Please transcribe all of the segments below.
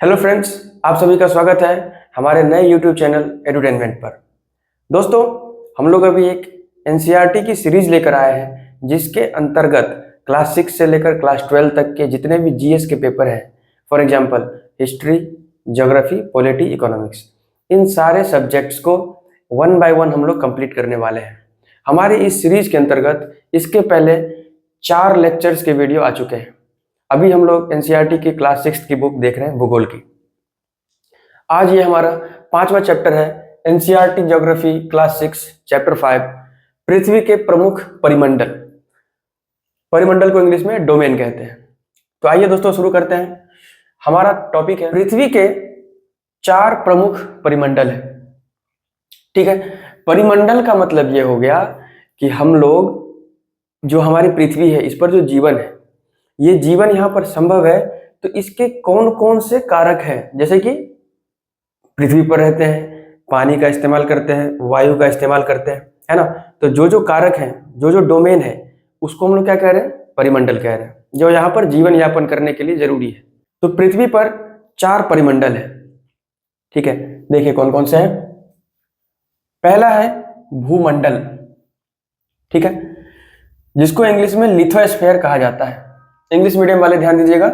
Hello friends, आप सभी का स्वागत है हमारे नए यूट्यूब चैनल एडुटेनमेंट पर। दोस्तों, हम लोग अभी एक एनसीईआरटी की सीरीज लेकर आए हैं जिसके अंतर्गत क्लास 6 से लेकर क्लास 12 तक के जितने भी जीएस के पेपर हैं, for example history, geography, polity, economics, इन सारे सब्जेक्ट्स को वन बाय वन हम लोग कंप्लीट करने वाले हैं। हमारी इस सीरीज के अंतर्गत इसके पहले 4 लेक्चर्स के वीडियो आ चुके हैं। अभी हम लोग एनसीईआरटी की क्लास 6 की बुक देख रहे हैं, भूगोल की। आज ये हमारा 5वां चैप्टर है, एनसीईआरटी ज्योग्राफी क्लास 6 चैप्टर 5, पृथ्वी के प्रमुख परिमंडल। परिमंडल को इंग्लिश में डोमेन कहते हैं। तो आइए दोस्तों शुरू करते हैं। हमारा टॉपिक है पृथ्वी के 4 प्रमुख परिमंडल है। ठीक है, परिमंडल का मतलब ये हो गया कि हम लोग, जो हमारी पृथ्वी है, इस पर जो जीवन है, ये जीवन यहाँ पर संभव है तो इसके कौन कौन से कारक हैं। जैसे कि पृथ्वी पर रहते हैं, पानी का इस्तेमाल करते हैं, वायु का इस्तेमाल करते हैं, है ना। तो जो जो कारक हैं, जो जो डोमेन है, उसको हम लोग क्या कह रहे हैं? परिमंडल कह रहे हैं, जो यहाँ पर जीवन यापन करने के लिए जरूरी है। तो पृथ्वी पर 4 परिमंडल है। ठीक है, देखिए कौन कौन से हैं। पहला है भूमंडल। ठीक है, जिसको इंग्लिश में लिथोस्फीयर कहा जाता है। इंग्लिश मीडियम वाले ध्यान दीजिएगा,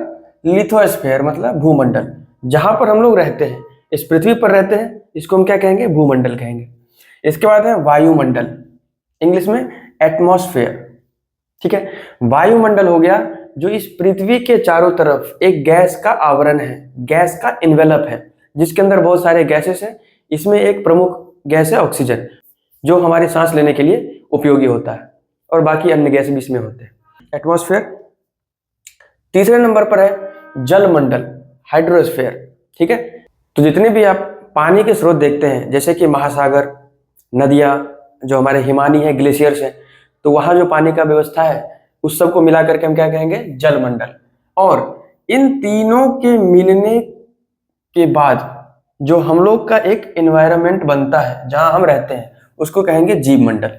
लिथोस्फीयर मतलब भूमंडल। जहां पर हम लोग रहते हैं, इस पृथ्वी पर रहते हैं, इसको हम क्या कहेंगे? भूमंडल कहेंगे। इसके बाद है वायुमंडल, इंग्लिश में एटमॉस्फेयर। ठीक है, वायुमंडल हो गया जो इस पृथ्वी के चारों तरफ एक गैस का आवरण है, गैस का इन्वेलप है, जिसके अंदर बहुत सारे गैसेस हैं। इसमें एक प्रमुख गैस है ऑक्सीजन, जो हमारी सांस लेने के लिए उपयोगी होता है, और बाकी अन्य गैस भी इसमें होते हैं। एटमॉस्फेयर। तीसरे नंबर पर है जलमंडल, हाइड्रोस्फीयर। ठीक है, तो जितने भी आप पानी के स्रोत देखते हैं, जैसे कि महासागर, नदियां, जो हमारे हिमानी है, ग्लेशियर्स हैं, तो वहां जो पानी का व्यवस्था है, उस सब को मिला करके हम क्या कहेंगे? जलमंडल। और इन तीनों के मिलने के बाद जो हम लोग का एक एनवायरनमेंट बनता है, जहां हम रहते हैं, उसको कहेंगे जीव मंडल,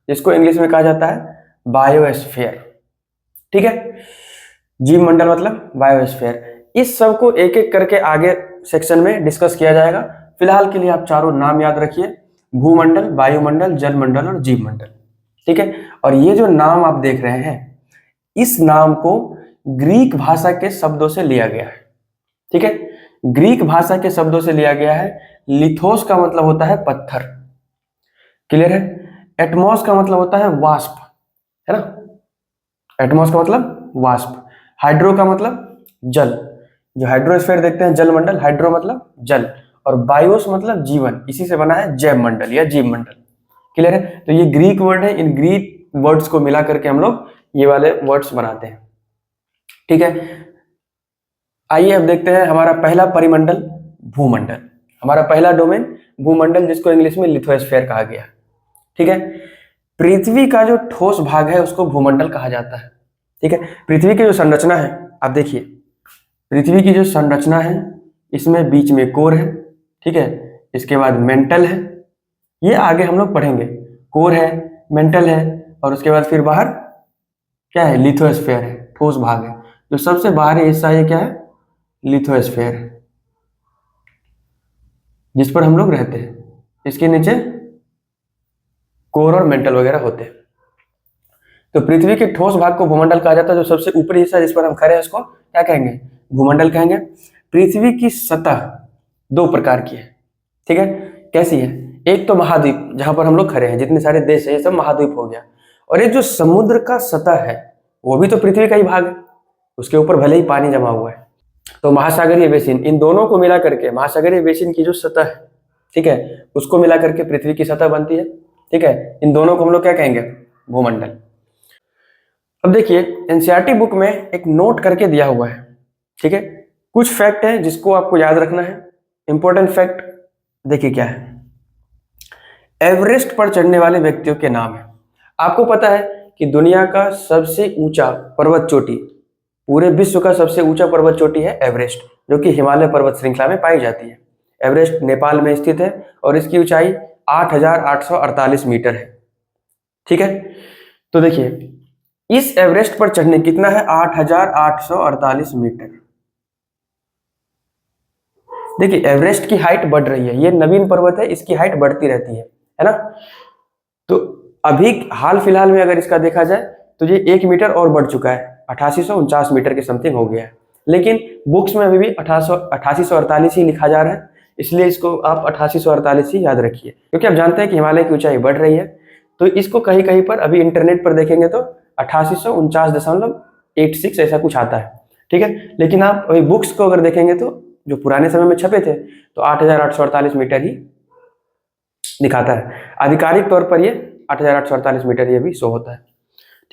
जिसको इंग्लिश में कहा जाता है बायोस्फीयर। ठीक है, जीव मंडल मतलब बायोस्फीयर। इस सब को एक एक करके आगे सेक्शन में डिस्कस किया जाएगा। फिलहाल के लिए आप चारों नाम याद रखिए, भूमंडल, वायुमंडल, जलमंडल और जीव मंडल। ठीक है, और ये जो नाम आप देख रहे हैं, इस नाम को ग्रीक भाषा के शब्दों से लिया गया है। ठीक है, ग्रीक भाषा के शब्दों से लिया गया है। लिथोस का मतलब होता है पत्थर, क्लियर है। एटमॉस का मतलब होता है वाष्प, है ना। एटमॉस का मतलब वाष्प। हाइड्रो का मतलब जल, जो हाइड्रोस्फीयर देखते हैं, जलमंडल, हाइड्रो मतलब जल, और बायोस मतलब जीवन, इसी से बना है जैव मंडल या जीव मंडल। क्लियर है। तो ये ग्रीक वर्ड है, इन ग्रीक वर्ड्स को मिला करके हम लोग ये वाले वर्ड्स बनाते हैं। ठीक है, आइए अब देखते हैं हमारा पहला परिमंडल, भूमंडल। हमारा पहला डोमेन भूमंडल, जिसको इंग्लिश में लिथोस्फीयर कहा गया। ठीक है, पृथ्वी का जो ठोस भाग है उसको भूमंडल कहा जाता है। ठीक है, पृथ्वी की जो संरचना है, आप देखिए, पृथ्वी की जो संरचना है, इसमें बीच में कोर है। ठीक है, इसके बाद मेंटल है, ये आगे हम लोग पढ़ेंगे। कोर है, मेंटल है, और उसके बाद फिर बाहर क्या है? लिथोस्फीयर है, ठोस भाग है। जो सबसे बाहरी हिस्सा ये क्या है? लिथोस्फीयर है, जिस पर हम लोग रहते हैं। इसके नीचे कोर और मेंटल वगैरह होते हैं। तो पृथ्वी के ठोस भाग को भूमंडल कहा जाता है। जो सबसे ऊपरी हिस्सा जिस पर हम खड़े हैं, उसको क्या कहेंगे? भूमंडल कहेंगे। पृथ्वी की सतह 2 प्रकार की है। ठीक है, कैसी है? एक तो महाद्वीप, जहां पर हम लोग खड़े हैं, जितने सारे देश है, ये सब महाद्वीप हो गया। और एक जो समुद्र का सतह है, वो भी तो पृथ्वी का ही भाग है, उसके ऊपर भले ही पानी जमा हुआ है। तो महासागरीय बेसिन, इन दोनों को मिला करके महासागरीय बेसिन की जो सतह है, ठीक है, उसको मिला करके पृथ्वी की सतह बनती है। ठीक है, इन दोनों को हम लोग क्या कहेंगे? भूमंडल। अब देखिए, एनसीईआरटी बुक में एक नोट करके दिया हुआ है। ठीक है, कुछ फैक्ट है जिसको आपको याद रखना है। इंपॉर्टेंट फैक्ट देखिए क्या है। एवरेस्ट पर चढ़ने वाले व्यक्तियों के नाम है। आपको पता है कि दुनिया का सबसे ऊंचा पर्वत चोटी, पूरे विश्व का सबसे ऊंचा पर्वत चोटी है एवरेस्ट, जो कि हिमालय पर्वत श्रृंखला में पाई जाती है। एवरेस्ट नेपाल में स्थित है और इसकी ऊंचाई 8,848 मीटर है। ठीक है, तो देखिए, इस एवरेस्ट पर चढ़ने कितना है? 8,848 मीटर। देखिए एवरेस्ट की हाइट बढ़ रही है, ये नवीन पर्वत है, इसकी हाइट बढ़ती रहती है ना। तो अभी हाल फिलहाल में अगर इसका देखा जाए तो ये 1 मीटर और बढ़ चुका है, 8849 मीटर के समथिंग हो गया है। लेकिन बुक्स में अभी भी 8848 ही लिखा जा रहा है, इसलिए इसको आप 8848 ही याद रखिए, क्योंकि आप जानते हैं कि हिमालय की ऊंचाई बढ़ रही है। तो इसको कहीं कहीं पर अभी इंटरनेट पर देखेंगे तो 8849.86 ऐसा कुछ आता है, ठीक है। लेकिन आप अभी बुक्स को अगर देखेंगे तो जो पुराने समय में छपे थे तो 8848 मीटर ही दिखाता है। आधिकारिक तौर पर ये 8848 मीटर ये भी शो होता है,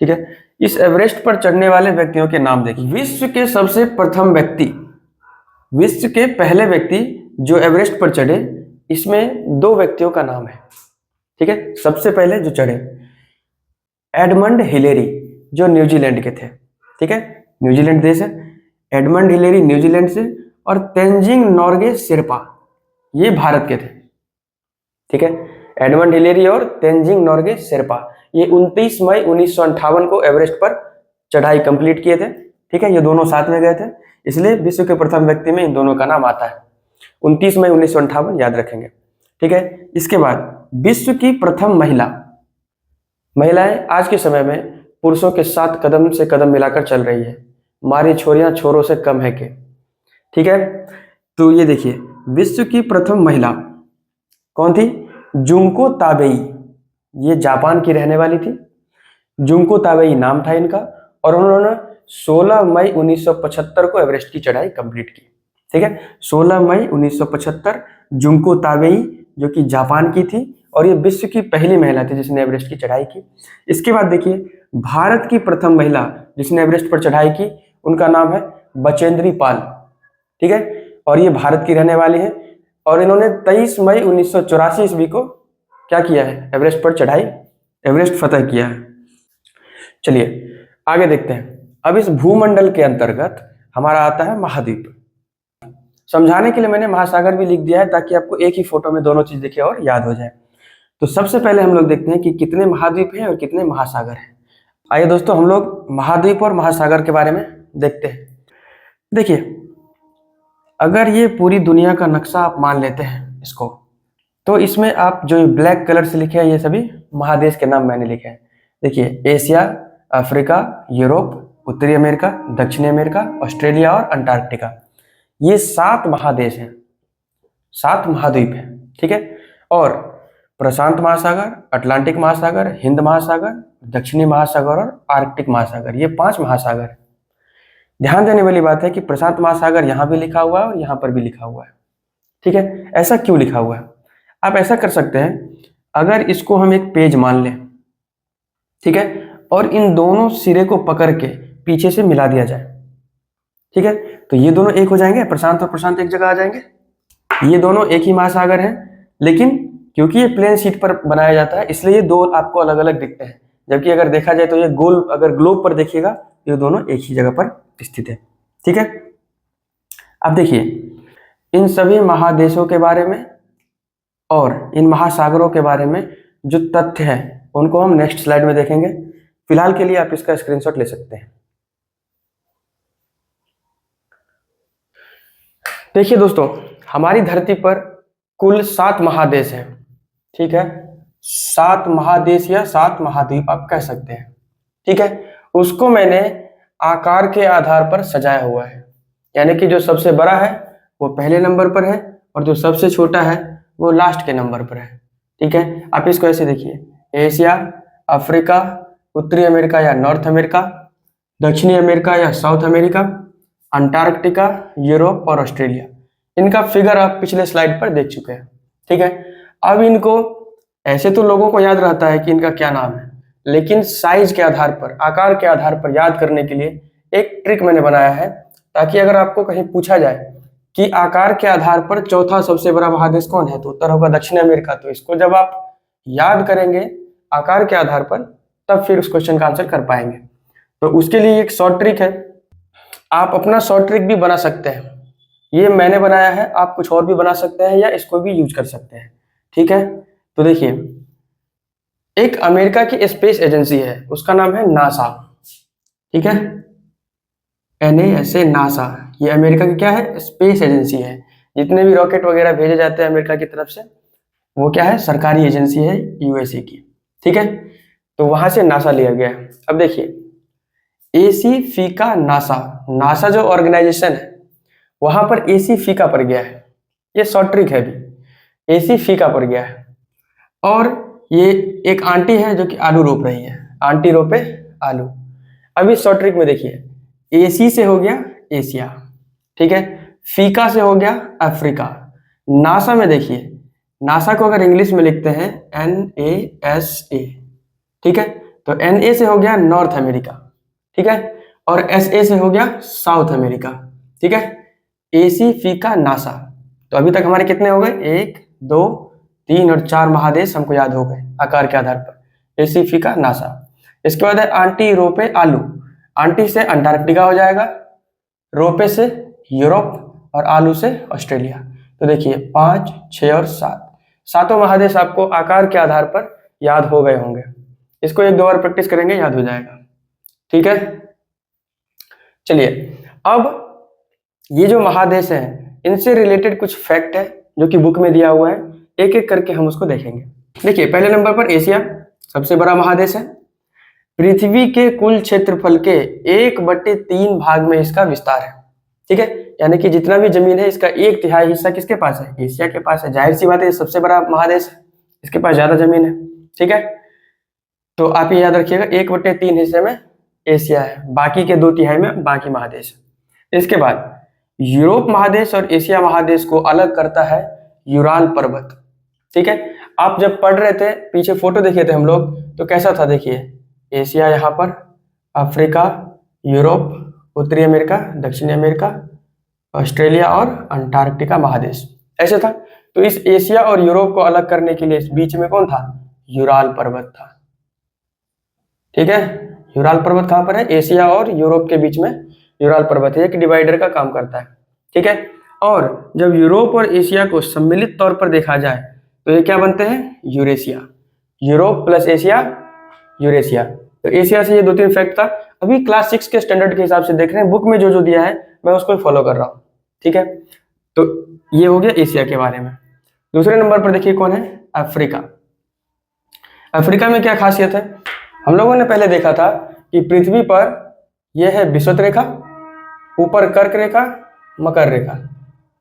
ठीक है। इस एवरेस्ट पर चढ़ने वाले व्यक्तियों के नाम देखिए। विश्व के सबसे प्रथम व्यक्ति, विश्व के पहले व्यक्ति जो एवरेस्ट पर चढ़े, इसमें 2 व्यक्तियों का नाम है, ठीक है। सबसे पहले जो चढ़े एडमंड हिलेरी, जो न्यूजीलैंड के थे, ठीक है, न्यूजीलैंड देश है। एडमंड हिलेरी न्यूजीलैंड से, और तेंजिंग नोर्गे शेरपा ये भारत के थे, ठीक है। एडमंड हिलेरी और तेंजिंग नोर्गे शेरपा ये 29 मई 1958 को एवरेस्ट पर चढ़ाई कंप्लीट किए थे, ठीक है। ये दोनों साथ में गए थे, इसलिए विश्व के प्रथम व्यक्ति में इन दोनों का नाम आता है। 29 मई 1958 याद रखेंगे, ठीक है। इसके बाद विश्व की प्रथम महिला, महिलाएं आज के समय में पुरुषों के साथ कदम से कदम मिलाकर चल रही है, हमारी छोरियां छोरों से कम है के, ठीक है। तो ये देखिए विश्व की प्रथम महिला कौन थी? जुंको ताबेई, ये जापान की रहने वाली थी। जुंको ताबेई नाम था इनका, और उन्होंने 16 मई 1975 को एवरेस्ट की चढ़ाई कंप्लीट की, ठीक है। 16 मई 1975 जुंको ताबेई जो कि जापान की थी, और ये विश्व की पहली महिला थी जिसने एवरेस्ट की चढ़ाई की। इसके बाद देखिए भारत की प्रथम महिला जिसने एवरेस्ट पर चढ़ाई की, उनका नाम है बचेंद्री पाल, ठीक है, और ये भारत की रहने वाली है, और इन्होंने 23 मई 1984 ईस्वी को क्या किया है? एवरेस्ट पर चढ़ाई, एवरेस्ट फतह किया है। चलिए आगे देखते हैं। अब इस भूमंडल के अंतर्गत हमारा आता है महाद्वीप। समझाने के लिए मैंने महासागर भी लिख दिया है ताकि आपको एक ही फोटो में दोनों चीज दिखे और याद हो जाए। तो सबसे पहले हम लोग देखते हैं कि कितने महाद्वीप हैं और कितने महासागर हैं। आइए दोस्तों हम लोग महाद्वीप और महासागर के बारे में देखते हैं। देखिए अगर ये पूरी दुनिया का नक्शा आप मान लेते हैं इसको, तो इसमें आप जो ब्लैक कलर से लिखे हैं ये सभी महादेश के नाम मैंने लिखे हैं। देखिए एशिया, अफ्रीका, यूरोप, उत्तरी अमेरिका, दक्षिणी अमेरिका, ऑस्ट्रेलिया और अंटार्कटिका, ये 7 महादेश हैं, 7 महाद्वीप हैं, ठीक है। और प्रशांत महासागर, अटलांटिक महासागर, हिंद महासागर, दक्षिणी महासागर और आर्कटिक महासागर, ये 5 महासागर हैं। ध्यान देने वाली बात है कि प्रशांत महासागर यहाँ भी लिखा हुआ है और यहाँ पर भी लिखा हुआ है, ठीक है। ऐसा क्यों लिखा हुआ है? आप ऐसा कर सकते हैं, अगर इसको हम एक पेज मान लें, ठीक है, और इन दोनों सिरे को पकड़ के पीछे से मिला दिया जाए, ठीक है, तो ये दोनों एक हो जाएंगे, प्रशांत और प्रशांत एक जगह आ जाएंगे। ये दोनों एक ही महासागर हैं, लेकिन क्योंकि ये प्लेन शीट पर बनाया जाता है इसलिए ये दो आपको अलग अलग दिखते हैं, जबकि अगर देखा जाए तो ये गोल, अगर ग्लोब पर देखिएगा ये दोनों एक ही जगह पर स्थित है, ठीक है। अब देखिए इन सभी महादेशों के बारे में और इन महासागरों के बारे में जो तथ्य है उनको हम नेक्स्ट स्लाइड में देखेंगे। फिलहाल के लिए आप इसका स्क्रीनशॉट ले सकते हैं। देखिए दोस्तों हमारी धरती पर कुल 7 महादेश हैं, ठीक है, 7 महादेश या 7 महाद्वीप आप कह सकते हैं, ठीक है। उसको मैंने आकार के आधार पर सजाया हुआ है, यानी कि जो सबसे बड़ा है वो पहले नंबर पर है और जो सबसे छोटा है वो लास्ट के नंबर पर है, ठीक है। आप इसको ऐसे देखिए, एशिया, अफ्रीका, उत्तरी अमेरिका या नॉर्थ अमेरिका, दक्षिणी अमेरिका या साउथ अमेरिका, अंटार्कटिका, यूरोप और ऑस्ट्रेलिया। इनका फिगर आप पिछले स्लाइड पर देख चुके हैं, ठीक है। अब इनको ऐसे तो लोगों को याद रहता है कि इनका क्या नाम है, लेकिन साइज के आधार पर, आकार के आधार पर याद करने के लिए एक ट्रिक मैंने बनाया है, ताकि अगर आपको कहीं पूछा जाए कि आकार के आधार पर चौथा सबसे बड़ा महादेश कौन है, तो उत्तर होगा दक्षिण अमेरिका। तो इसको जब आप याद करेंगे आकार के आधार पर, तब फिर उस क्वेश्चन का आंसर कर पाएंगे। तो उसके लिए एक शॉर्ट ट्रिक है, आप अपना शॉर्ट ट्रिक भी बना सकते हैं। ये मैंने बनाया है, आप कुछ और भी बना सकते हैं या इसको भी यूज कर सकते हैं, ठीक है। तो देखिए एक अमेरिका की स्पेस एजेंसी है, उसका नाम है नासा, ठीक है, NASA, नासा, ये अमेरिका की क्या है? स्पेस एजेंसी है। जितने भी रॉकेट वगैरह भेजे जाते हैं अमेरिका की तरफ से, वो क्या है, सरकारी एजेंसी है यूएसए की। ठीक है, तो वहां से नासा लिया गया है। अब देखिए एसी फीका नासा, नासा जो ऑर्गेनाइजेशन है वहां पर एसी फीका पर गया है। ये शॉर्ट ट्रिक है, भी एसी फीका पर गया है। और ये एक आंटी है जो कि आलू रोप रही है, आंटी रोपे आलू। अभी शॉर्ट ट्रिक में देखिए एसी से हो गया एशिया, ठीक है, फीका से हो गया अफ्रीका। नासा में देखिए, नासा को अगर इंग्लिश में लिखते हैं NASA, ठीक है, तो NA से हो गया नॉर्थ अमेरिका, ठीक है, और SA से हो गया साउथ अमेरिका। ठीक है, एसी फीका नासा। तो अभी तक हमारे कितने हो गए, 1 2 3 और 4 महादेश हमको याद हो गए आकार के आधार पर, एसी फीका नासा। इसके बाद है आंटी रोपे आलू, आंटी से अंटार्कटिका हो जाएगा, रोपे से यूरोप और आलू से ऑस्ट्रेलिया। तो देखिए 5 6 और 7, सातों महादेश आपको आकार के आधार पर याद हो गए होंगे। इसको 1 2 बार प्रैक्टिस करेंगे, याद हो जाएगा। ठीक है, चलिए अब ये जो महादेश हैं इनसे रिलेटेड कुछ फैक्ट है जो कि बुक में दिया हुआ है, एक एक करके हम उसको देखेंगे। देखिए पहले नंबर पर एशिया सबसे बड़ा महादेश है। पृथ्वी के कुल क्षेत्रफल के 1/3 भाग में इसका विस्तार है। ठीक है, यानी कि जितना भी जमीन है इसका 1/3 हिस्सा किसके पास है, एशिया के पास है। जाहिर सी बात है, सबसे बड़ा महादेश है, इसके पास ज्यादा जमीन है। ठीक है, तो आप ये याद रखिएगा 1/3 हिस्से में एशिया है, बाकी के 2/3 में बाकी महादेश है। इसके बाद यूरोप महादेश और एशिया महादेश को अलग करता है यूराल पर्वत। ठीक है, आप जब पढ़ रहे थे पीछे फोटो देखे थे हम लोग, तो कैसा था, देखिए एशिया यहाँ पर, अफ्रीका, यूरोप, उत्तरी अमेरिका, दक्षिणी अमेरिका, ऑस्ट्रेलिया और अंटार्कटिका महादेश, ऐसे था। तो इस एशिया और यूरोप को अलग करने के लिए इस बीच में कौन था, यूराल पर्वत था। ठीक है, यूराल पर्वत कहाँ पर है, एशिया और यूरोप के बीच में यूराल पर्वत है, एक डिवाइडर का काम करता है। ठीक है, और जब यूरोप और एशिया को सम्मिलित तौर पर देखा जाए तो ये क्या बनते हैं, Eurasia. Europe plus Asia, Eurasia. तो एशिया से ये 2-3 फैक्ट था। अभी क्लास 6 के स्टैंडर्ड के हिसाब से देख रहे हैं, बुक में जो जो दिया है मैं उसको फॉलो कर रहा हूँ। ठीक है, तो ये हो गया एशिया के बारे में। दूसरे नंबर पर देखिए कौन है, अफ्रीका। अफ्रीका में क्या खासियत है, हम लोगों ने पहले देखा था कि पृथ्वी पर यह है विषुवत रेखा, ऊपर कर्क रेखा, मकर रेखा,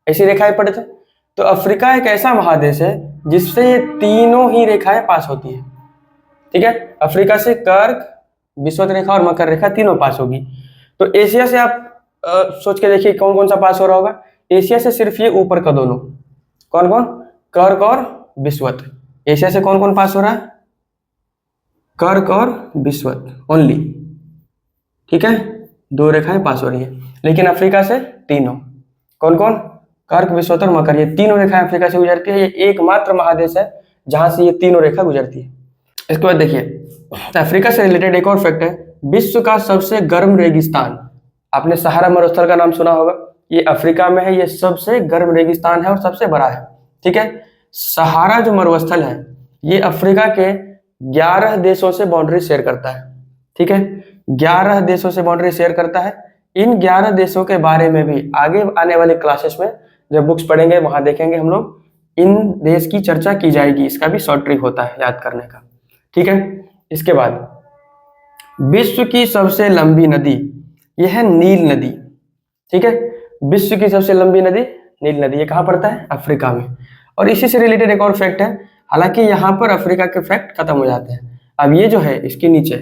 ऐसी रेखाएं पड़े थे। तो अफ्रीका एक ऐसा महादेश है जिससे ये तीनों ही रेखाएं पास होती है। ठीक है, अफ्रीका से कर्क, विषुवत रेखा और मकर रेखा तीनों पास होगी। तो एशिया से आप सोच के देखिए कौन कौन सा पास हो रहा होगा। एशिया से सिर्फ ये ऊपर का दोनों, कौन कौन, कर्क और विषुवत। एशिया से कौन कौन पास हो रहा है, कर्क और विषुवत ओनली। ठीक है, 2 रेखाएं पास हो रही है। लेकिन अफ्रीका से तीनों, कौन कौन, कर्क, विषुवत और मकर, ये तीनों रेखाएं अफ्रीका से गुजरती है। ये एकमात्र महादेश है जहां से ये तीनों रेखा गुजरती है। इसके बाद देखिए अफ्रीका से रिलेटेड एक और फैक्ट है, विश्व का सबसे गर्म रेगिस्तान, आपने सहारा मरुस्थल का नाम सुना होगा, ये अफ्रीका में है। ये सबसे गर्म रेगिस्तान है और सबसे बड़ा है। ठीक है, सहारा जो मरुस्थल है ये अफ्रीका के 11 देशों से बाउंड्री शेयर करता है। ठीक है, 11 देशों से बाउंड्री शेयर करता है। इन 11 देशों के बारे में भी आगे आने वाले क्लासेस में जब बुक्स पढ़ेंगे वहां देखेंगे हम लोग, इन देश की चर्चा की जाएगी। इसका भी शॉर्ट ट्रिक होता है याद करने का। ठीक है, इसके बाद विश्व की सबसे लंबी नदी यह है नील नदी। ठीक है, विश्व की सबसे लंबी नदी नील नदी, ये कहाँ पड़ता है, अफ्रीका में। और इसी से रिलेटेड एक और फैक्ट है, हालांकि यहाँ पर अफ्रीका के फैक्ट खत्म हो जाते हैं। अब ये जो है इसके नीचे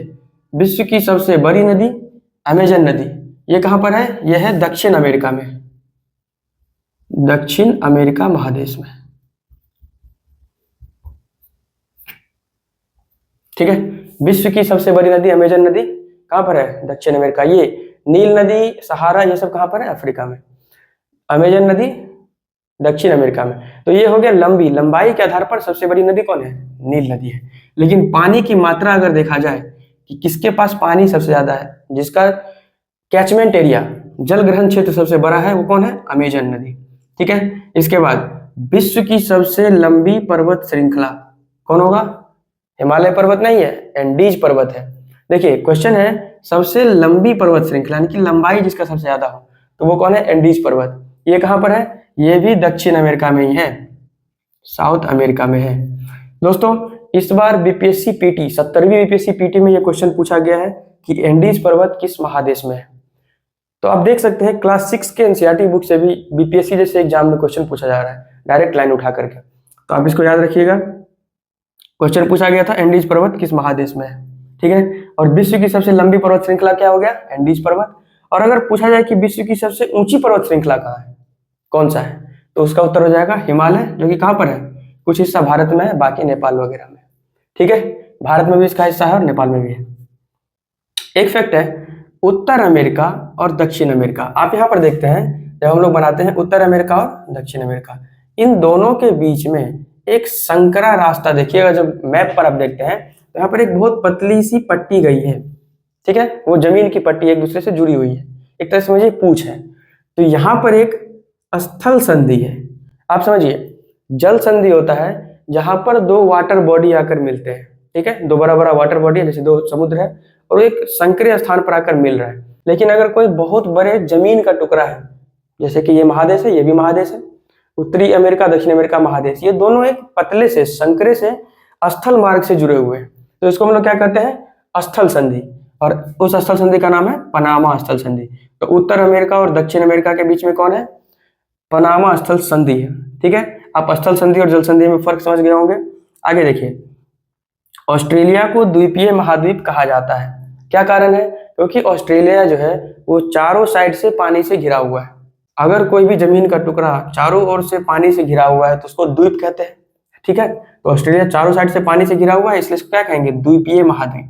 विश्व की सबसे बड़ी नदी अमेजन नदी, ये कहाँ पर है, यह है दक्षिण अमेरिका में, दक्षिण अमेरिका महादेश में। ठीक है, विश्व की सबसे बड़ी नदी अमेजन नदी कहाँ पर है, दक्षिण अमेरिका। ये नील नदी, सहारा, ये सब कहाँ पर है, अफ्रीका में। अमेजन नदी दक्षिण अमेरिका में। तो ये हो गया लंबी, लंबाई के आधार पर सबसे बड़ी नदी कौन है, नील नदी है। लेकिन पानी की मात्रा अगर देखा जाए कि किसके पास पानी सबसे ज्यादा है, जिसका कैचमेंट एरिया, जल ग्रहण क्षेत्र सबसे बड़ा है, वो कौन है, अमेजन नदी। ठीक है, इसके बाद विश्व की सबसे लंबी पर्वत श्रृंखला कौन होगा, हिमालय पर्वत नहीं है, एंडीज पर्वत है। देखिए क्वेश्चन है सबसे लंबी पर्वत श्रृंखला, यानी कि लंबाई जिसका सबसे ज्यादा हो, तो वो कौन है, एंडीज पर्वत। ये कहाँ पर है? ये भी दक्षिण अमेरिका में ही है, साउथ अमेरिका में है। दोस्तों इस बार बीपीएससी पीटी 70वीं बीपीएससी पीटी में ये क्वेश्चन पूछा गया है कि एंडीज पर्वत किस महादेश में है। तो आप देख सकते हैं क्लास 6 के एनसीईआरटी बुक से भी बीपीएससी जैसे एग्जाम में क्वेश्चन पूछा जा रहा है, डायरेक्ट लाइन उठा करके। तो आप इसको याद रखिएगा, क्वेश्चन पूछा गया था एंडीज पर्वत किस महादेश में है, ठीक है। और विश्व की सबसे लंबी पर्वत श्रृंखला क्या हो गया? एंडीज पर्वत। और अगर पूछा जाए कि विश्व की सबसे ऊंची पर्वत श्रृंखला कहाँ है, कौन सा है, तो उसका उत्तर हो जाएगा हिमालय, जो कि कहाँ पर है? कुछ हिस्सा भारत में है, बाकी नेपाल वगैरह में, ठीक है। भारत में भी इसका हिस्सा है और नेपाल में भी है। एक फैक्ट है, उत्तर अमेरिका और दक्षिण अमेरिका, आप यहाँ पर देखते हैं जब हम लोग बनाते हैं उत्तर अमेरिका और दक्षिण अमेरिका, इन दोनों के बीच में एक संकरा रास्ता देखिएगा। जब मैप पर आप देखते हैं तो यहाँ पर एक बहुत पतली सी पट्टी गई है, ठीक है, वो जमीन की पट्टी एक दूसरे से जुड़ी हुई है, एक तरह से समझिए पूंछ है। तो यहाँ पर एक स्थल संधि है, आप समझिए जल संधि होता है जहां पर दो वाटर बॉडी आकर मिलते हैं, ठीक है, दो बड़ा बड़ा वाटर बॉडी है, जैसे दो समुद्र है और एक संकरीय स्थान पर आकर मिल रहा है। लेकिन अगर कोई बहुत बड़े जमीन का टुकड़ा है, जैसे कि ये महादेश है, ये भी महादेश है, उत्तरी अमेरिका दक्षिण अमेरिका महादेश, ये दोनों एक पतले से संकरे से स्थल मार्ग से जुड़े हुए हैं, तो इसको हम लोग क्या कहते हैं? स्थल संधि। और उस स्थल संधि का नाम है पनामा स्थल संधि। तो उत्तर अमेरिका और दक्षिण अमेरिका के बीच में कौन है? पनामा स्थल संधि है, ठीक है। आप स्थल संधि और जल संधि में फर्क समझ गए होंगे। आगे देखिए, ऑस्ट्रेलिया को द्वीपीय महाद्वीप कहा जाता है, क्या कारण है? क्योंकि ऑस्ट्रेलिया जो है वो चारों साइड से पानी से घिरा हुआ है। अगर कोई भी जमीन का टुकड़ा चारों ओर से पानी से घिरा हुआ है तो उसको द्वीप कहते हैं, ठीक है। तो ऑस्ट्रेलिया चारों साइड से पानी से घिरा हुआ है, इसलिए इसको क्या कहेंगे? द्वीपीय महाद्वीप,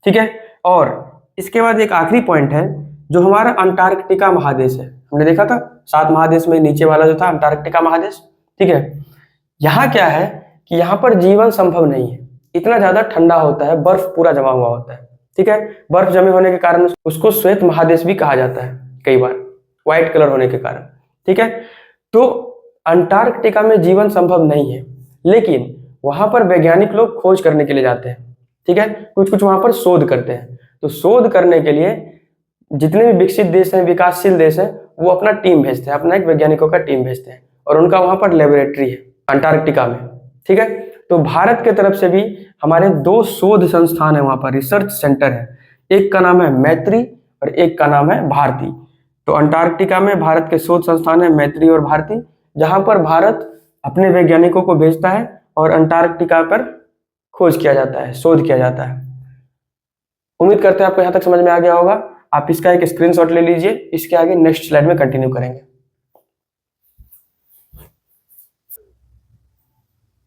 ठीक है। और इसके बाद एक आखिरी पॉइंट है, जो हमारा अंटार्कटिका महादेश है, हमने देखा था 7 महादेश में नीचे वाला जो था अंटार्कटिका महादेश, ठीक है। यहाँ क्या है कि यहाँ पर जीवन संभव नहीं है, इतना ज्यादा ठंडा होता है, बर्फ पूरा जमा हुआ होता है, ठीक है। बर्फ जमे होने के कारण उसको श्वेत महादेश भी कहा जाता है कई बार, व्हाइट कलर होने के कारण, ठीक है। तो अंटार्कटिका में जीवन संभव नहीं है, लेकिन वहां पर वैज्ञानिक लोग खोज करने के लिए जाते हैं, ठीक है, कुछ कुछ वहां पर शोध करते हैं। तो शोध करने के लिए जितने भी विकसित देश हैं, विकासशील देश हैं, वो अपना टीम भेजते हैं, अपना एक वैज्ञानिकों का टीम भेजते हैं, और उनका वहां पर लेबोरेटरी है अंटार्कटिका में, ठीक है। तो भारत के तरफ से भी हमारे 2 शोध संस्थान है, वहां पर रिसर्च सेंटर है, एक का नाम है मैत्री और एक का नाम है भारती। तो अंटार्कटिका में भारत के शोध संस्थान है मैत्री और भारती, जहां पर भारत अपने वैज्ञानिकों को भेजता है और अंटार्कटिका पर खोज किया जाता है, शोध किया जाता है। उम्मीद करते हैं आपको यहाँ तक समझ में आ गया होगा। आप इसका एक स्क्रीनशॉट ले लीजिए, इसके आगे नेक्स्ट स्लाइड में कंटिन्यू करेंगे।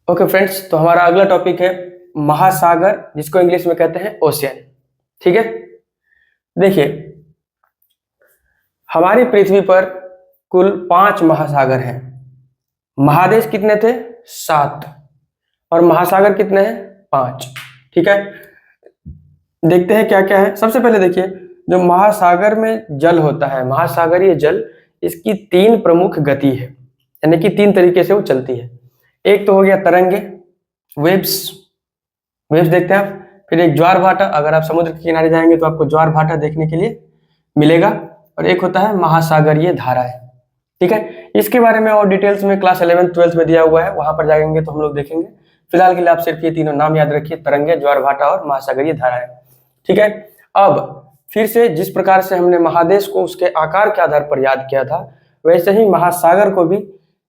ओके फ्रेंड्स, तो हमारा अगला टॉपिक है महासागर, जिसको इंग्लिश में कहते हैं ओशियन, ठीक है। देखिए, हमारी पृथ्वी पर कुल 5 महासागर हैं। महादेश कितने थे? 7, और महासागर कितने हैं? 5, ठीक है। देखते हैं क्या क्या है। सबसे पहले देखिए, जो महासागर में जल होता है, महासागरीय जल, इसकी 3 प्रमुख गति है, यानी कि 3 तरीके से वो चलती है। एक तो हो गया तरंगे, वेव्स, वेव्स देखते हैं आप। फिर एक ज्वार भाटा, अगर आप समुद्र के किनारे जाएंगे तो आपको ज्वार भाटा देखने के लिए मिलेगा। और एक होता है महासागरीय धाराएं, ठीक है। इसके बारे में और डिटेल्स में क्लास 11th 12th में दिया हुआ है, वहां पर जाएंगे तो हम लोग देखेंगे। फिलहाल के लिए आप सिर्फ ये तीनों नाम याद रखिए, तरंगे, ज्वार भाटा और महासागरीय धाराएं, ठीक है। अब फिर से जिस प्रकार से हमने महादेश को उसके आकार के आधार पर याद किया था, वैसे ही महासागर को भी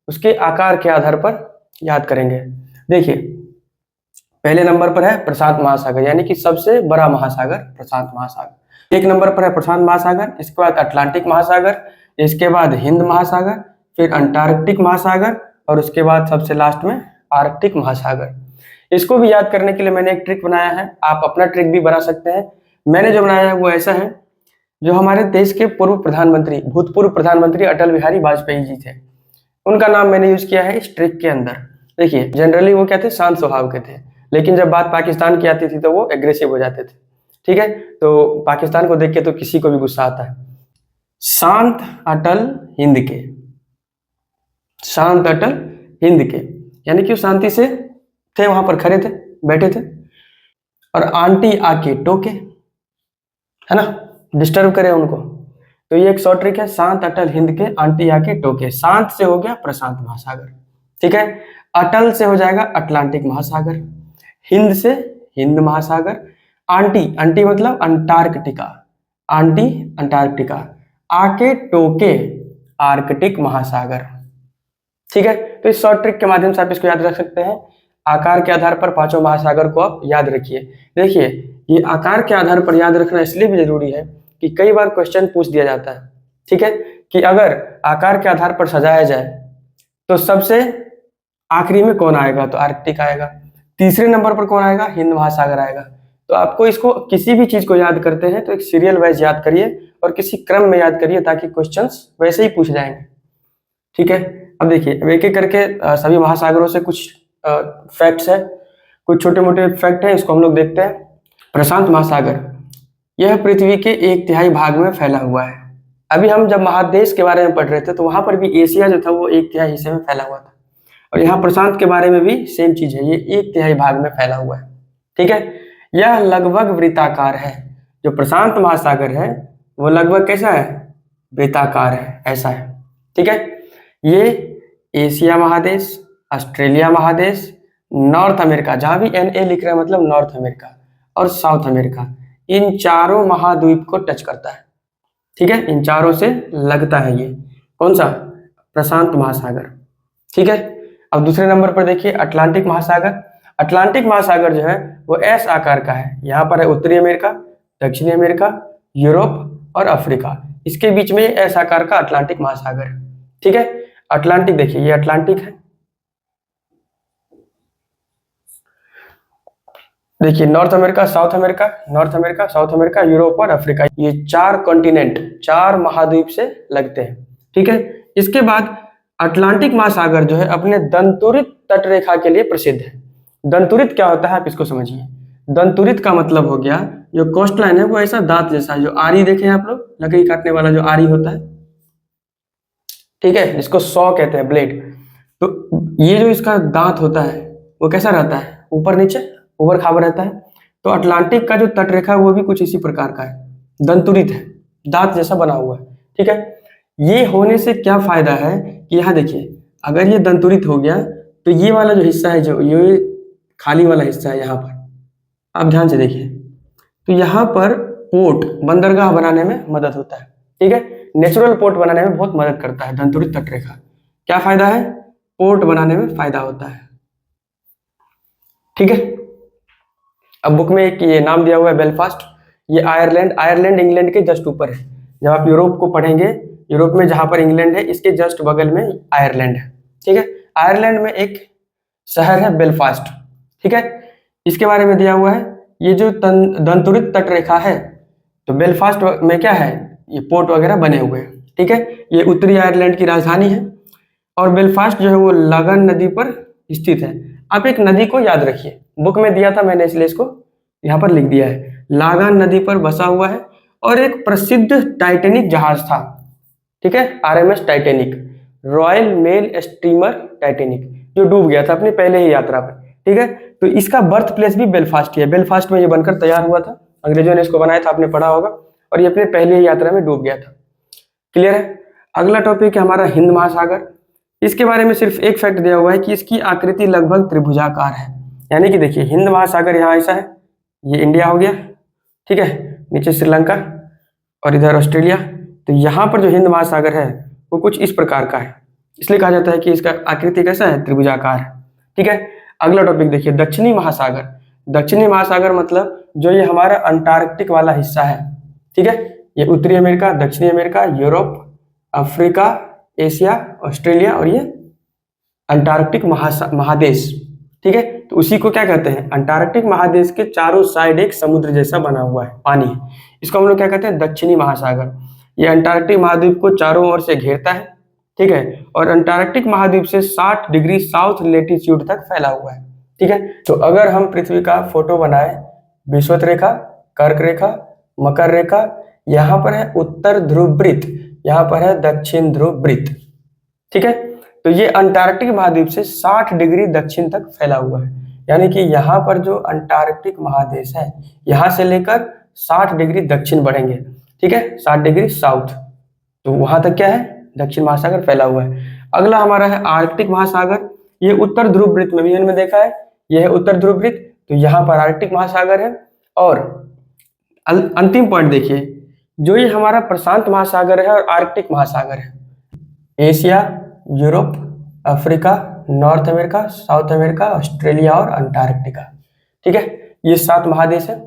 उसके आकार के आधार पर याद करेंगे। देखिए, पहले नंबर पर है प्रशांत महासागर, यानी कि सबसे बड़ा महासागर प्रशांत महासागर। 1 नंबर पर है प्रशांत महासागर, इसके बाद अटलांटिक महासागर, इसके बाद हिंद महासागर, फिर अंटार्कटिक महासागर, और उसके बाद सबसे लास्ट में आर्कटिक महासागर। इसको भी याद करने के लिए मैंने एक ट्रिक बनाया है, आप अपना ट्रिक भी बना सकते हैं। मैंने जो बनाया है वो ऐसा है, जो हमारे देश के पूर्व प्रधानमंत्री, भूतपूर्व प्रधानमंत्री अटल बिहारी वाजपेयी जी थे, उनका नाम मैंने यूज किया है इस ट्रिक के अंदर। देखिए, जनरली वो क्या थे? शांत स्वभाव के थे, लेकिन जब बात पाकिस्तान की आती थी तो वो एग्रेसिव हो जाते थे, ठीक है। तो पाकिस्तान को देख के तो किसी को भी गुस्सा आता है। शांत अटल हिंद के, शांत अटल हिंद के, यानी कि वो शांति से थे, वहां पर खड़े थे, बैठे थे, और आंटी आके टोके, है ना, डिस्टर्ब करे उनको। तो ये एक शॉर्ट ट्रिक है, शांत अटल हिंद के आंटी आके टोके। शांत से हो गया प्रशांत महासागर, ठीक है। अटल से हो जाएगा अटलांटिक महासागर, हिंद से हिंद महासागर, आंटी आंटी मतलब अंटार्कटिका, आंटी अंटार्कटिका, आके टोके आर्कटिक महासागर, ठीक है। तो इस शॉर्ट ट्रिक के माध्यम से आप इसको याद रख सकते हैं। आकार के आधार पर पांचों महासागर को आप याद रखिए। देखिए, ये आकार के आधार पर याद रखना इसलिए भी जरूरी है कि कई बार क्वेश्चन पूछ दिया जाता है, ठीक है, कि अगर आकार के आधार पर सजाया जाए तो सबसे आखिरी में कौन आएगा, तो आर्कटिक आएगा। तीसरे नंबर पर कौन आएगा, हिंद महासागर आएगा। तो आपको इसको किसी भी चीज को याद करते हैं तो एक सीरियल वाइज याद करिए और किसी क्रम में याद करिए ताकि क्वेश्चंस वैसे ही पूछ जाएंगे, ठीक है। अब देखिए, अब एक एक करके सभी महासागरों से कुछ फैक्ट्स है, कुछ छोटे मोटे फैक्ट है, इसको हम लोग देखते हैं। प्रशांत महासागर यह पृथ्वी के 1/3 भाग में फैला हुआ है। अभी हम जब महादेश के बारे में पढ़ रहे थे तो वहां पर भी एशिया जो था वो 1/3 हिस्से में फैला हुआ था, और यहाँ प्रशांत के बारे में भी सेम चीज है, ये 1/3 भाग में फैला हुआ है, ठीक है। यह लगभग वृत्ताकार है। जो प्रशांत महासागर है वो लगभग कैसा है, वृत्ताकार है, ऐसा है, ठीक है। ये एशिया महादेश, ऑस्ट्रेलिया महादेश, नॉर्थ अमेरिका, जहां भी NA लिख रहा है मतलब नॉर्थ अमेरिका, और साउथ अमेरिका, इन चारों महाद्वीप को टच करता है, ठीक है। इन चारों से लगता है ये कौन सा, प्रशांत महासागर, ठीक है। अब दूसरे नंबर पर देखिए अटलांटिक महासागर। अटलांटिक महासागर जो है वो एस आकार का है। यहाँ पर है उत्तरी अमेरिका, दक्षिणी अमेरिका, यूरोप और अफ्रीका, इसके बीच में एस आकार का अटलांटिक महासागर है, ठीक है। अटलांटिक देखिए, ये अटलांटिक है, देखिए north America, south America, north America, south America, Europe और अफ्रीका, ये 4 कॉन्टिनेंट, 4 महाद्वीप से लगते हैं, ठीक है। इसके बाद अटलांटिक महासागर जो है अपने दंतुरित तटरेखा के लिए प्रसिद्ध है। दंतुरित क्या होता है आप इसको समझिए। दंतुरित का मतलब हो गया जो कोस्ट लाइन है वो ऐसा दांत जैसा, जो आरी देखे आप लोग, लकड़ी काटने वाला जो आरी होता है, ठीक है, जिसको सॉ कहते हैं, ब्लेड। तो ये जो इसका दांत होता है वो कैसा रहता है, ऊपर नीचे ऊपर खाबर रहता है। तो अटलांटिक का जो तटरेखा वो भी कुछ इसी प्रकार का है, दंतुरित है, दांत जैसा बना हुआ है, ठीक है। ये होने से क्या फायदा है कि यहाँ देखिए, अगर ये दंतुरित हो गया तो ये वाला जो हिस्सा है, जो ये खाली वाला हिस्सा है, यहाँ पर आप ध्यान से देखिए, तो यहाँ पर पोर्ट, बंदरगाह बनाने में मदद होता है, ठीक है। नेचुरल पोर्ट बनाने में बहुत मदद करता है दंतुरित तटरेखा। क्या फायदा है, पोर्ट बनाने में फायदा होता है, ठीक है। अब बुक में एक ये नाम दिया हुआ है बेलफास्ट, ये आयरलैंड, आयरलैंड इंग्लैंड के जस्ट ऊपर है। जब आप यूरोप को पढ़ेंगे, यूरोप में जहां पर इंग्लैंड है इसके जस्ट बगल में आयरलैंड है, ठीक है। आयरलैंड में एक शहर है बेलफास्ट, ठीक है, इसके बारे में दिया हुआ है। ये जो दंतुरित तटरेखा है, तो बेलफास्ट में क्या है, ये पोर्ट वगैरह बने हुए हैं, ठीक है। ये उत्तरी आयरलैंड की राजधानी है, और बेलफास्ट जो है वो लागन नदी पर स्थित है। आप एक नदी को याद रखिए, बुक में दिया था मैंने इसलिए इसको यहाँ पर लिख दिया है। लागन नदी पर बसा हुआ है, और एक प्रसिद्ध टाइटेनिक जहाज था, ठीक है, RMS Titanic, royal mail steamer Titanic, जो डूब गया था अपनी पहले ही यात्रा पर, ठीक है। तो इसका बर्थ प्लेस भी बेलफास्ट ही है, बेलफास्ट में ये बनकर तैयार हुआ था, अंग्रेजों ने इसको बनाया था, आपने पढ़ा होगा, और ये अपने पहले ही यात्रा में डूब गया था, क्लियर है। अगला टॉपिक है हमारा हिंद महासागर। इसके बारे में सिर्फ एक फैक्ट दिया हुआ है कि इसकी आकृति लगभग त्रिभुजाकार है, यानी कि देखिए हिंद महासागर यहाँ ऐसा है, ये इंडिया हो गया, ठीक है, नीचे श्रीलंका और इधर ऑस्ट्रेलिया। तो यहाँ पर जो हिंद महासागर है वो कुछ इस प्रकार का है, इसलिए कहा जाता है कि इसका आकृति कैसा है, त्रिभुजाकार है, ठीक है। अगला टॉपिक देखिए दक्षिणी महासागर। दक्षिणी महासागर मतलब जो ये हमारा अंटार्कटिक वाला हिस्सा है, ठीक है, ये उत्तरी अमेरिका, दक्षिणी America, Europe, Africa, Asia, Australia, और ये अंटार्कटिक महादेश, ठीक है। तो उसी को क्या कहते हैं, अंटार्कटिक महादेश के चारों साइड एक समुद्र जैसा बना हुआ है, पानी है, इसको हम लोग क्या कहते हैं, दक्षिणी महासागर। ये अंटार्कटिक महाद्वीप को चारों ओर से घेरता है, ठीक है, और अंटार्कटिक महाद्वीप से 60 डिग्री साउथ लेटीट्यूड तक फैला हुआ है, ठीक है। तो अगर हम पृथ्वी का फोटो बनाए, विषुवत रेखा, कर्क रेखा, मकर रेखा, यहाँ पर है उत्तर ध्रुव वृत्त, यहाँ पर है दक्षिण ध्रुव वृत्त, ठीक है। तो ये अंटार्कटिक महाद्वीप से 60 डिग्री दक्षिण तक फैला हुआ है, यानी कि यहाँ पर जो अंटार्कटिक महादेश है, यहाँ से लेकर 60 डिग्री दक्षिण बढ़ेंगे, ठीक है, 60 डिग्री साउथ, तो वहां तक क्या है, दक्षिण महासागर फैला हुआ है। अगला हमारा है आर्कटिक महासागर। ये उत्तर ध्रुव वृत्त में भी हमने देखा है, यह है उत्तर ध्रुव वृत्त, तो यहाँ पर आर्कटिक महासागर है। और अंतिम पॉइंट देखिए, जो ये हमारा प्रशांत महासागर है और आर्कटिक महासागर है, Asia, Europe, Africa, north America, south America, Australia और अंटार्कटिका, ठीक है, ये 7 महादेश है।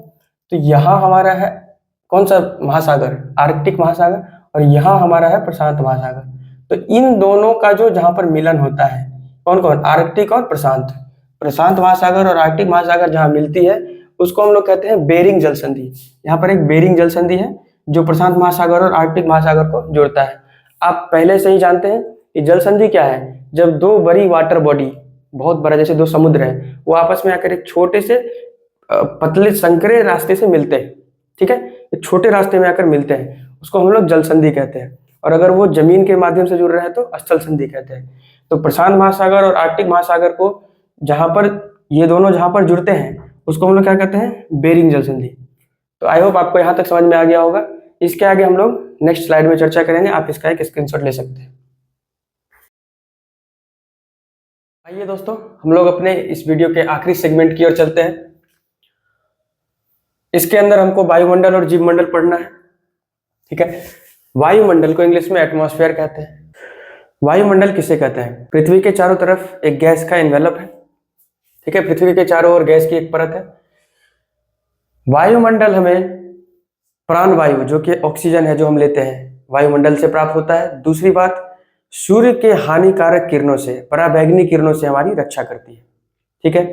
तो यहाँ हमारा है कौन सा महासागर, आर्कटिक महासागर, और यहाँ हमारा है प्रशांत महासागर। तो इन दोनों का जो जहाँ पर मिलन होता है, कौन कौन, आर्कटिक और प्रशांत, प्रशांत महासागर और आर्कटिक महासागर जहाँ मिलती है उसको हम लोग कहते हैं बेरिंग जल संधि। यहाँ पर एक बेरिंग जल संधि है जो प्रशांत महासागर और आर्कटिक महासागर को जोड़ता है। आप पहले से ही जानते हैं कि जल संधि क्या है, जब दो बड़ी वाटर बॉडी, बहुत बड़ा जैसे 2 समुद्र हैं, वो आपस में आकर एक छोटे से पतले संकरे रास्ते से मिलते हैं, ठीक है, एक छोटे रास्ते में आकर मिलते हैं, उसको हम लोग जल संधि कहते हैं। और अगर वो जमीन के माध्यम से जुड़ रहे हैं तो स्थल संधि कहते हैं। तो प्रशांत महासागर और आर्कटिक महासागर को जहां पर ये दोनों जहां पर जुड़ते हैं उसको हम लोग क्या कहते हैं, बेरिंग जल संधि। तो आई होप आपको यहाँ तक समझ में आ गया होगा। इसके आगे हम लोग नेक्स्ट स्लाइड में चर्चा करेंगे, आप इसका एक स्क्रीनशॉट ले सकते हैं। आइए दोस्तों, हम लोग अपने इस वीडियो के आखिरी सेगमेंट की ओर चलते हैं। इसके अंदर हमको वायुमंडल और जीवमंडल पढ़ना है, ठीक है। वायुमंडल को इंग्लिश में एटमॉस्फेयर कहते हैं। वायुमंडल किसे कहते हैं, पृथ्वी के चारों तरफ एक गैस का एनवेलप है, ठीक है, पृथ्वी के चारों ओर गैस की एक परत है। वायुमंडल हमें प्राणवायु जो कि ऑक्सीजन है जो हम लेते हैं वायुमंडल से प्राप्त होता है। दूसरी बात, सूर्य के हानिकारक किरणों से, पराबैंगनी किरणों से हमारी रक्षा करती है, ठीक है,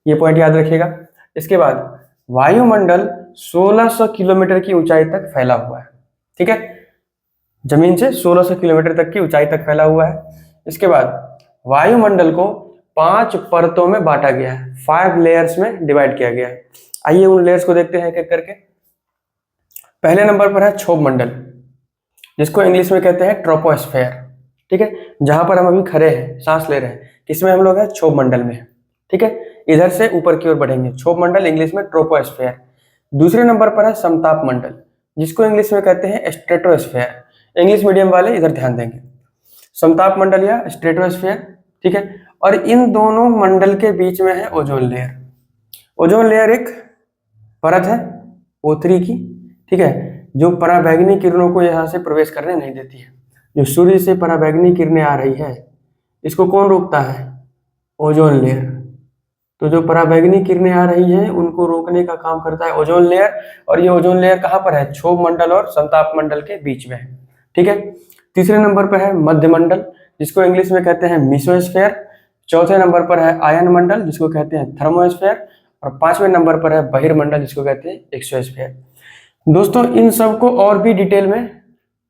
ये पॉइंट याद रखिएगा। इसके बाद वायुमंडल 1600 किलोमीटर की ऊंचाई तक फैला हुआ है, ठीक है, जमीन से 1600 किलोमीटर तक की ऊंचाई तक फैला हुआ है। इसके बाद वायुमंडल को 5 परतों में बांटा गया है, 5 लेयर्स में डिवाइड किया गया है। आइए उन लेयर्स को देखते हैं एक एक करके। पहले नंबर पर है क्षोभ मंडल, जिसको इंग्लिश में कहते हैं ट्रोपोस्फेयर, ठीक है, जहां पर हम अभी खड़े हैं, सांस ले रहे हैं, किसमें हम लोग हैं, क्षोभ मंडल में, ठीक है, इधर से ऊपर की ओर बढ़ेंगे, क्षोभ मंडल, इंग्लिश में ट्रोपोस्फेयर। दूसरे नंबर पर है समताप मंडल, जिसको इंग्लिश में कहते हैं स्ट्रेटोस्फेयर। इंग्लिश मीडियम वाले इधर ध्यान देंगे, समताप मंडल या स्ट्रेटोस्फेयर, ठीक है। और इन दोनों मंडल के बीच में है ओजोन लेयर। ओजोन लेयर एक परत है O3 की, ठीक है, जो पराबैंगनी किरणों को यहाँ से प्रवेश करने नहीं देती है। जो सूर्य से पराबैंगनी किरणें आ रही है, इसको कौन रोकता है, ओजोन लेयर। तो जो पराबैंगनी किरणें आ रही हैं उनको रोकने का काम करता है ओजोन लेयर। और ये ओजोन लेयर कहाँ पर है, क्षोभ मंडल और समताप मंडल के बीच में है, ठीक है। तीसरे नंबर पर है मध्य मंडल, जिसको इंग्लिश में कहते हैं मीसोस्फेयर। चौथे नंबर पर है आयन मंडल, जिसको कहते हैं थर्मोस्फेयर। और 5वें नंबर पर है बहिर्मंडल, जिसको कहते हैं एक्सोस्फेयर। दोस्तों इन सबको और भी डिटेल में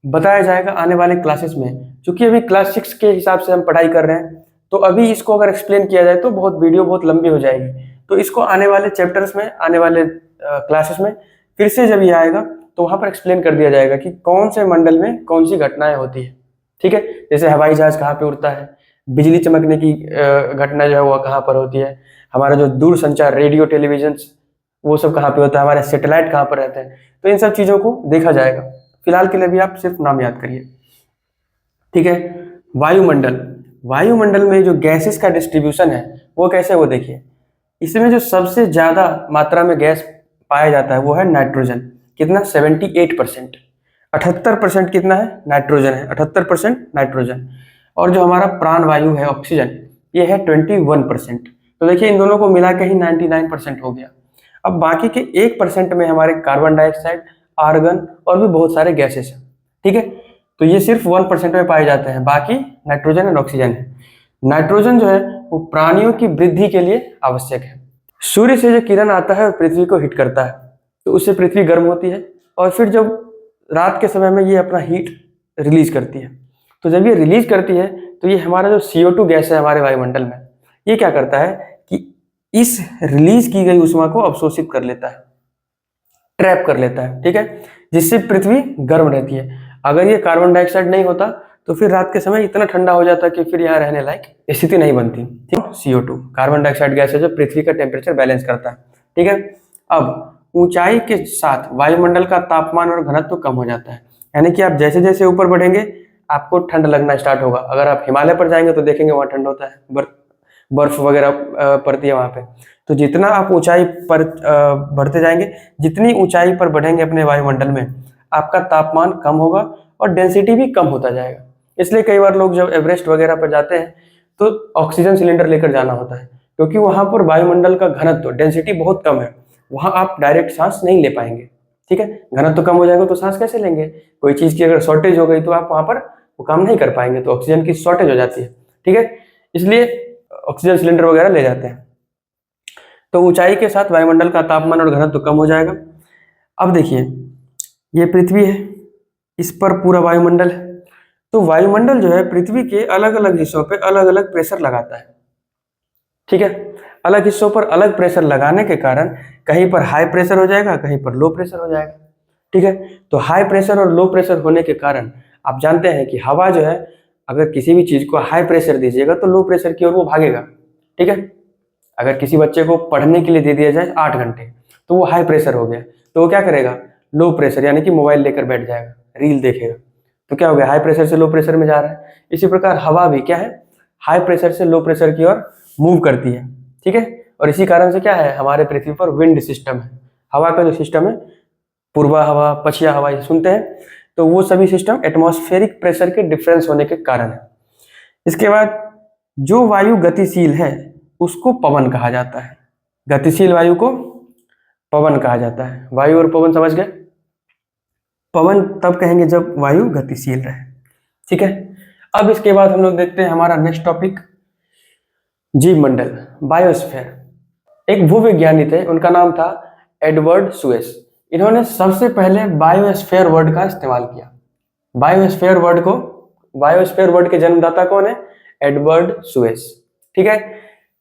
बताया जाएगा आने वाले क्लासेस में, क्योंकि अभी क्लास 6 के हिसाब से हम पढ़ाई कर रहे हैं, तो अभी इसको अगर एक्सप्लेन किया जाए तो वीडियो बहुत लंबी हो जाएगी। तो इसको आने वाले चैप्टर्स में, आने वाले क्लासेस में फिर से जब ये आएगा तो वहां पर एक्सप्लेन कर दिया जाएगा कि कौन से मंडल में कौन सी घटनाएं होती है, ठीक है। जैसे हवाई जहाज कहाँ पे उड़ता है, बिजली चमकने की घटना जो है वो कहाँ पर होती है, हमारा जो दूर संचार, रेडियो, टेलीविजन, वो सब कहाँ पे होता है, हमारे सैटेलाइट कहाँ पर रहते हैं। तो इन सब चीजों को देखा जाएगा। फिलहाल के लिए भी आप सिर्फ नाम याद करिए, ठीक है। वायुमंडल, वायुमंडल में जो गैसेस का डिस्ट्रीब्यूशन है वो कैसे, वो देखिए। इसमें जो सबसे ज्यादा मात्रा में गैस पाया जाता है वो है नाइट्रोजन। कितना, 78%। 78% कितना है, नाइट्रोजन है, 78% नाइट्रोजन। और जो हमारा प्राण वायु है ऑक्सीजन, ये है 21%। तो देखिए इन दोनों को मिला के ही 99% हो गया। अब बाकी के 1% में हमारे कार्बन डाइऑक्साइड, आर्गन और भी बहुत सारे गैसेस हैं, ठीक है। तो ये सिर्फ 1% में पाए जाते हैं, बाकी नाइट्रोजन और ऑक्सीजन है। नाइट्रोजन जो है वो प्राणियों की वृद्धि के लिए आवश्यक है। सूर्य से जो किरण आता है पृथ्वी को हिट करता है, तो उससे पृथ्वी गर्म होती है, और फिर जब रात के समय में ये अपना हीट रिलीज करती है। तो जब ये रिलीज करती है तो ये हमारा जो CO2 गैस है हमारे वायुमंडल में, ये क्या करता है कि इस रिलीज की गई ऊष्मा को अवशोषित कर लेता है, ट्रैप कर लेता है, ठीक है, जिससे पृथ्वी गर्म रहती है। अगर ये कार्बन डाइऑक्साइड नहीं होता तो फिर रात के समय इतना ठंडा हो जाता कि फिर यहाँ रहने लायक स्थिति नहीं बनती, ठीक। CO2 कार्बन डाइऑक्साइड गैस है जो पृथ्वी का टेम्परेचर बैलेंस करता है, ठीक है। अब ऊंचाई के साथ वायुमंडल का तापमान और घनत्व कम हो जाता है, यानी कि आप जैसे जैसे ऊपर बढ़ेंगे आपको ठंड लगना स्टार्ट होगा। अगर आप हिमालय पर जाएंगे तो देखेंगे वहाँ ठंड होता है, बर्फ वगैरह पड़ती है वहाँ पे। तो जितना आप ऊंचाई पर बढ़ते जाएंगे, जितनी ऊंचाई पर बढ़ेंगे अपने वायुमंडल में, आपका तापमान कम होगा और डेंसिटी भी कम होता जाएगा। इसलिए कई बार लोग जब एवरेस्ट वगैरह पर जाते हैं तो ऑक्सीजन सिलेंडर लेकर जाना होता है, क्योंकि वहां पर वायुमंडल का घनत्व डेंसिटी बहुत कम है, वहां आप डायरेक्ट सांस नहीं ले पाएंगे। ठीक है, घनत्व कम हो जाएगा तो सांस कैसे लेंगे? कोई चीज की अगर शॉर्टेज हो गई तो आप वहां पर वो काम नहीं कर पाएंगे, तो ऑक्सीजन की शॉर्टेज हो जाती है। ठीक है, इसलिए ऑक्सीजन सिलेंडर वगैरह ले जाते हैं। तो ऊंचाई के साथ वायुमंडल का तापमान और घनत्व कम हो जाएगा। अब देखिए, ये पृथ्वी है, इस पर पूरा वायुमंडल है। तो वायुमंडल जो है पृथ्वी के अलग अलग हिस्सों पे अलग अलग प्रेशर लगाता है। ठीक है, अलग हिस्सों पर अलग प्रेशर लगाने के कारण कहीं पर हाई प्रेशर हो जाएगा, कहीं पर लो प्रेशर हो जाएगा। ठीक है, तो हाई प्रेशर और लो प्रेशर होने के कारण आप जानते हैं कि हवा जो है, अगर किसी भी चीज को हाई प्रेशर दीजिएगा तो लो प्रेशर की ओर वो भागेगा। ठीक है, अगर किसी बच्चे को पढ़ने के लिए दे दिया जाए 8 घंटे, तो वो हाई प्रेशर हो गया, तो वो क्या करेगा? लो प्रेशर, यानी कि मोबाइल लेकर बैठ जाएगा, रील देखेगा। तो क्या हो गया? हाई प्रेशर से लो प्रेशर में जा रहा है। इसी प्रकार हवा भी क्या है? हाई प्रेशर से लो प्रेशर की ओर मूव करती है। ठीक है, और इसी कारण से क्या है, हमारे पृथ्वी पर विंड सिस्टम है। हवा का जो सिस्टम है, पूर्वा हवा, पछिया हवा, ये सुनते हैं, तो वो सभी सिस्टम एटमॉस्फेरिक प्रेशर के डिफरेंस होने के कारण है। इसके बाद जो वायु गतिशील है उसको पवन कहा जाता है। गतिशील वायु को पवन कहा जाता है। वायु और पवन समझ गए? पवन तब कहेंगे जब वायु गतिशील रहे। ठीक है, अब इसके बाद हम लोग देखते हैं हमारा नेक्स्ट टॉपिक, जीव मंडल, बायोस्फीयर। एक भूविज्ञानी थे, उनका नाम था एडवर्ड सुएस। इन्होंने सबसे पहले बायोस्फीयर वर्ड का इस्तेमाल किया। बायोस्फीयर वर्ड के जन्मदाता कौन है? Edward Suez. ठीक है,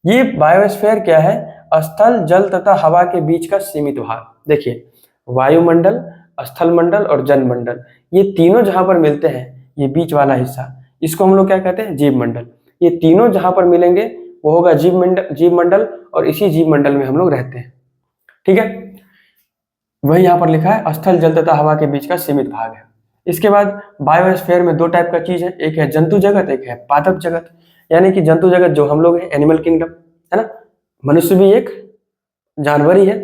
ये बायोस्फीयर क्या है? स्थल, जल तथा हवा के बीच का सीमित भाग। देखिए, वायुमंडल, स्थल मंडल और जल मंडल, ये तीनों जहां पर मिलते हैं, ये बीच वाला हिस्सा, इसको हम लोग क्या कहते हैं? जीव मंडल। ये तीनों जहां पर मिलेंगे वो होगा जीव मंडल, और इसी जीव मंडल में हम लोग रहते हैं। ठीक है, वही यहाँ पर लिखा है, स्थल, जल तथा हवा के बीच का सीमित भाग है। इसके बाद बायोस्फीयर में 2 टाइप का चीज है, एक है जंतु जगत, एक है पादप जगत। यानी कि जंतु जगत जो हम लोग हैं, एनिमल किंगडम, है ना, मनुष्य भी एक जानवर ही है,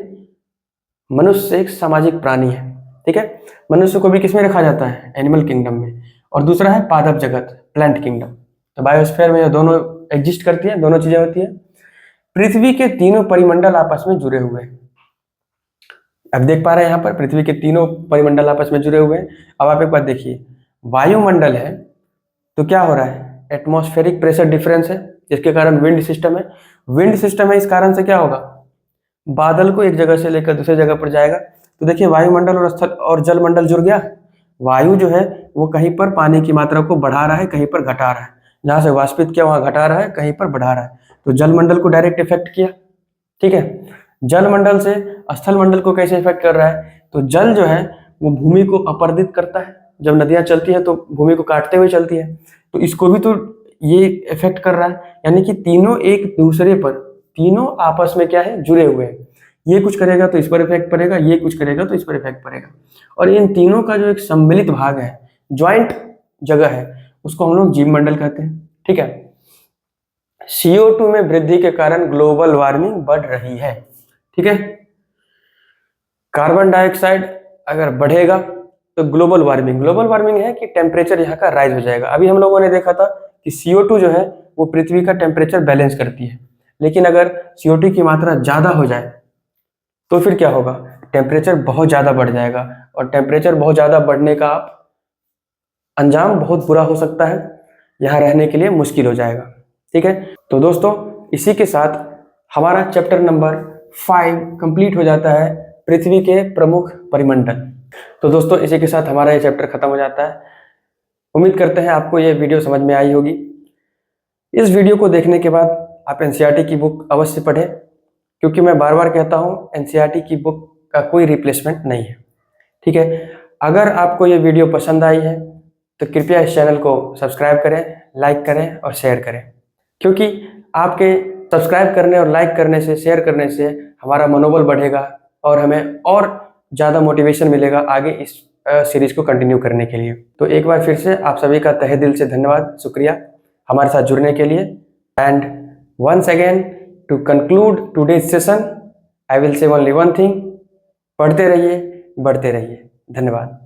मनुष्य एक सामाजिक प्राणी है। ठीक है, मनुष्य को भी किसमें रखा जाता है? एनिमल किंगडम में। और दूसरा है पादप जगत, प्लांट किंगडम। तो बायोस्फीयर में दोनों एग्जिस्ट करती है, दोनों चीजें होती है। पृथ्वी के तीनों परिमंडल आपस में जुड़े हुए हैं। अब देख पा रहे हैं यहाँ पर पृथ्वी के तीनों परिमंडल आपस में जुड़े हुए हैं। अब आप एक बात देखिए, वायुमंडल है तो क्या हो रहा है? एटमॉस्फेरिक प्रेशर डिफरेंस है, जिसके कारण विंड सिस्टम है। विंड सिस्टम है, इस कारण से क्या होगा? बादल को एक जगह से लेकर दूसरी जगह पर जाएगा। तो देखिए, वायुमंडल और स्थल और जलमंडल जुड़ गया। वायु जो है वो कहीं पर पानी की मात्रा को बढ़ा रहा है, कहीं पर घटा रहा है। जहां से वाष्पित किया वहां घटा रहा है, कहीं पर बढ़ा रहा है। तो जलमंडल को डायरेक्ट इफेक्ट किया। ठीक है, जल मंडल से स्थल मंडल को कैसे इफेक्ट कर रहा है? तो जल जो है वो भूमि को अपरदित करता है। जब नदियां चलती है तो भूमि को काटते हुए चलती है, तो इसको भी तो ये इफेक्ट कर रहा है। यानी कि तीनों एक दूसरे पर, तीनों आपस में क्या है? जुड़े हुए हैं। ये कुछ करेगा तो इस पर इफेक्ट पड़ेगा, ये कुछ करेगा तो इस पर इफेक्ट पड़ेगा। और इन तीनों का जो एक सम्मिलित भाग है, ज्वाइंट जगह है, उसको हम लोग जीव मंडल कहते हैं। ठीक है, CO2 में वृद्धि के कारण ग्लोबल वार्मिंग बढ़ रही है। ठीक है, कार्बन डाइऑक्साइड अगर बढ़ेगा तो ग्लोबल वार्मिंग है कि टेम्परेचर यहाँ का राइज हो जाएगा। अभी हम लोगों ने देखा था कि CO2 जो है वो पृथ्वी का टेम्परेचर बैलेंस करती है, लेकिन अगर CO2 की मात्रा ज्यादा हो जाए तो फिर क्या होगा? टेम्परेचर बहुत ज्यादा बढ़ जाएगा, और टेम्परेचर बहुत ज्यादा बढ़ने का अंजाम बहुत बुरा हो सकता है, यहाँ रहने के लिए मुश्किल हो जाएगा। ठीक है, तो दोस्तों इसी के साथ हमारा चैप्टर नंबर 5 कंप्लीट हो जाता है, पृथ्वी के प्रमुख परिमंडल। तो दोस्तों इसी के साथ हमारा ये चैप्टर खत्म हो जाता है। उम्मीद करते हैं आपको ये वीडियो समझ में आई होगी। इस वीडियो को देखने के बाद आप NCERT की बुक अवश्य पढ़ें, क्योंकि मैं बार बार कहता हूँ NCERT की बुक का कोई रिप्लेसमेंट नहीं है। ठीक है, अगर आपको ये वीडियो पसंद आई है तो कृपया इस चैनल को सब्सक्राइब करें, लाइक करें और शेयर करें, क्योंकि आपके सब्सक्राइब करने और लाइक करने से, शेयर करने से हमारा मनोबल बढ़ेगा और हमें और ज़्यादा मोटिवेशन मिलेगा आगे इस सीरीज को कंटिन्यू करने के लिए। तो एक बार फिर से आप सभी का तहे दिल से धन्यवाद, शुक्रिया हमारे साथ जुड़ने के लिए। And once again to conclude today's session I will say only one thing, पढ़ते रहिए, बढ़ते रहिए। धन्यवाद।